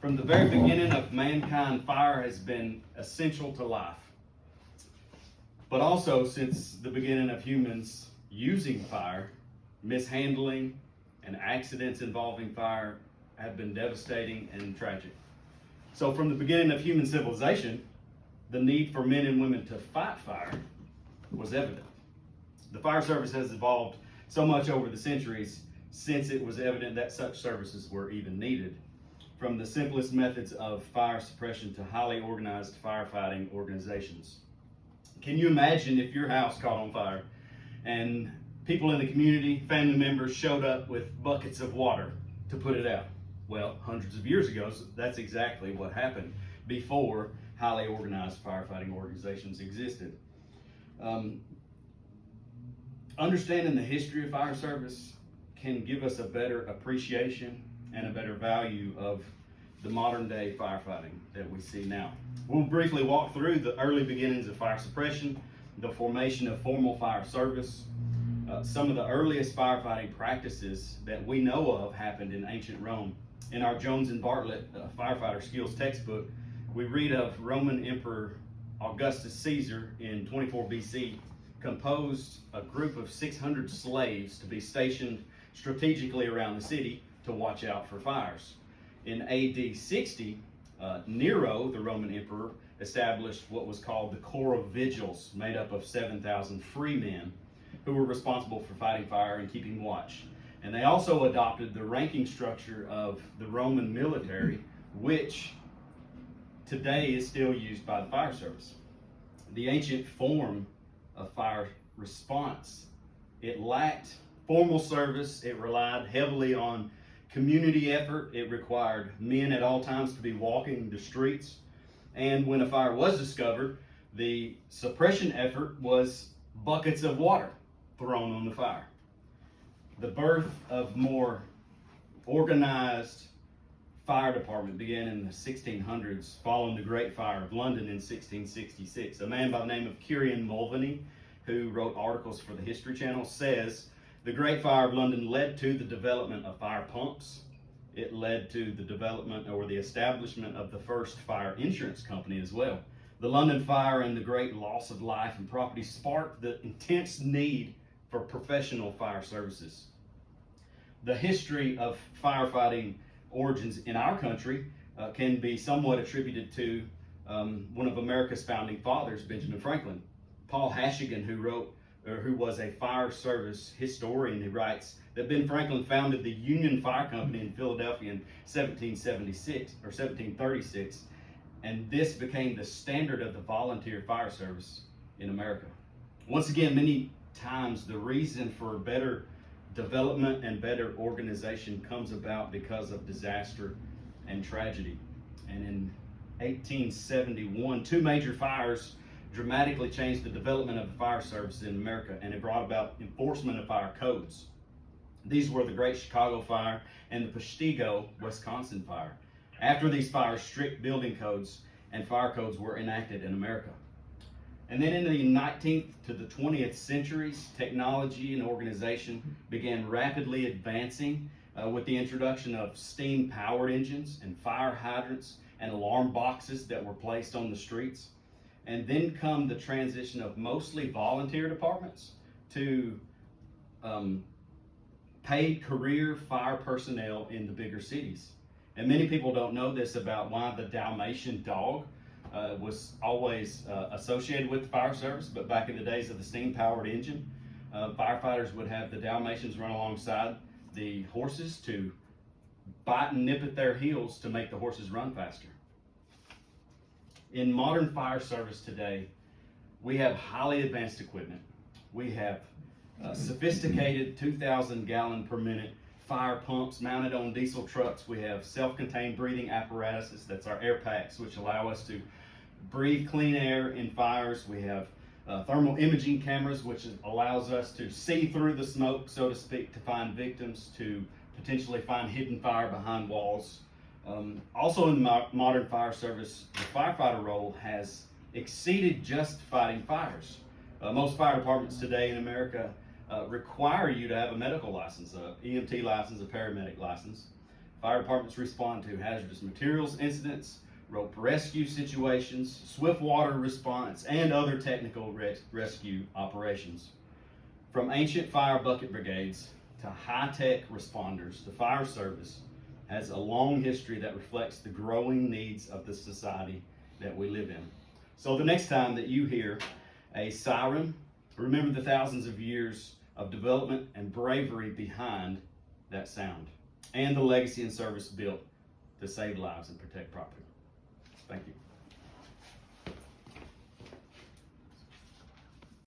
From the very beginning of mankind, fire has been essential to life. But also, since the beginning of humans using fire, mishandling and accidents involving fire have been devastating and tragic. So from the beginning of human civilization, the need for men and women to fight fire was evident. The fire service has evolved so much over the centuries since it was evident that such services were even needed. From the simplest methods of fire suppression to highly organized firefighting organizations. Can you imagine if your house caught on fire and people in the community, family members showed up with buckets of water to put it out? Well, hundreds of years ago, that's exactly what happened before highly organized firefighting organizations existed. Understanding the history of fire service can give us a better appreciation and a better value of the modern day firefighting that we see now. We'll briefly walk through the early beginnings of fire suppression, the formation of formal fire service. Some of the earliest firefighting practices that we know of happened in ancient Rome. In our Jones and Bartlett firefighter skills textbook, we read of Roman Emperor Augustus Caesar in 24 BC composed a group of 600 slaves to be stationed strategically around the city to watch out for fires. In AD 60, Nero, the Roman emperor, established what was called the Corps of Vigils, made up of 7,000 free men who were responsible for fighting fire and keeping watch. And they also adopted the ranking structure of the Roman military, which today is still used by the fire service. The ancient form of fire response, it lacked formal service, it relied heavily on community effort, it required men at all times to be walking the streets, and when a fire was discovered, the suppression effort was buckets of water thrown on the fire. The birth of more organized fire department began in the 1600s following the Great Fire of London in 1666. A man by the name of Kieran Mulvaney, who wrote articles for the History Channel, says the Great Fire of London led to the development of fire pumps. It led to the development or the establishment of the first fire insurance company as well. The London fire and the great loss of life and property sparked the intense need for professional fire services. The history of firefighting origins in our country can be somewhat attributed to one of America's founding fathers, Benjamin Franklin. Paul Hashigan, who was a fire service historian, who writes that Ben Franklin founded the Union Fire Company in Philadelphia in 1776 or 1736, and this became the standard of the volunteer fire service in America. Once again, many times the reason for better development and better organization comes about because of disaster and tragedy. And in 1871, two major fires dramatically changed the development of the fire service in America, and it brought about enforcement of fire codes. These were the Great Chicago Fire and the Peshtigo, Wisconsin Fire. After these fires, strict building codes and fire codes were enacted in America. And then in the 19th to the 20th centuries, technology and organization began rapidly advancing with the introduction of steam-powered engines and fire hydrants and alarm boxes that were placed on the streets. And then come the transition of mostly volunteer departments to paid career fire personnel in the bigger cities. And many people don't know this about why the Dalmatian dog was always associated with the fire service, but back in the days of the steam-powered engine, firefighters would have the Dalmatians run alongside the horses to bite and nip at their heels to make the horses run faster. In modern fire service today, we have highly advanced equipment. We have sophisticated 2,000 gallon per minute fire pumps mounted on diesel trucks. We have self-contained breathing apparatuses, that's our air packs, which allow us to breathe clean air in fires. We have thermal imaging cameras, which allows us to see through the smoke, so to speak, to find victims, to potentially find hidden fire behind walls. Also in the modern fire service, the firefighter role has exceeded just fighting fires. Most fire departments today in America require you to have a medical license, a EMT license, a paramedic license. Fire departments respond to hazardous materials incidents, rope rescue situations, swift water response, and other technical rescue operations. From ancient fire bucket brigades to high-tech responders, the fire service has a long history that reflects the growing needs of the society that we live in. So the next time that you hear a siren, remember the thousands of years of development and bravery behind that sound, and the legacy and service built to save lives and protect property. Thank you.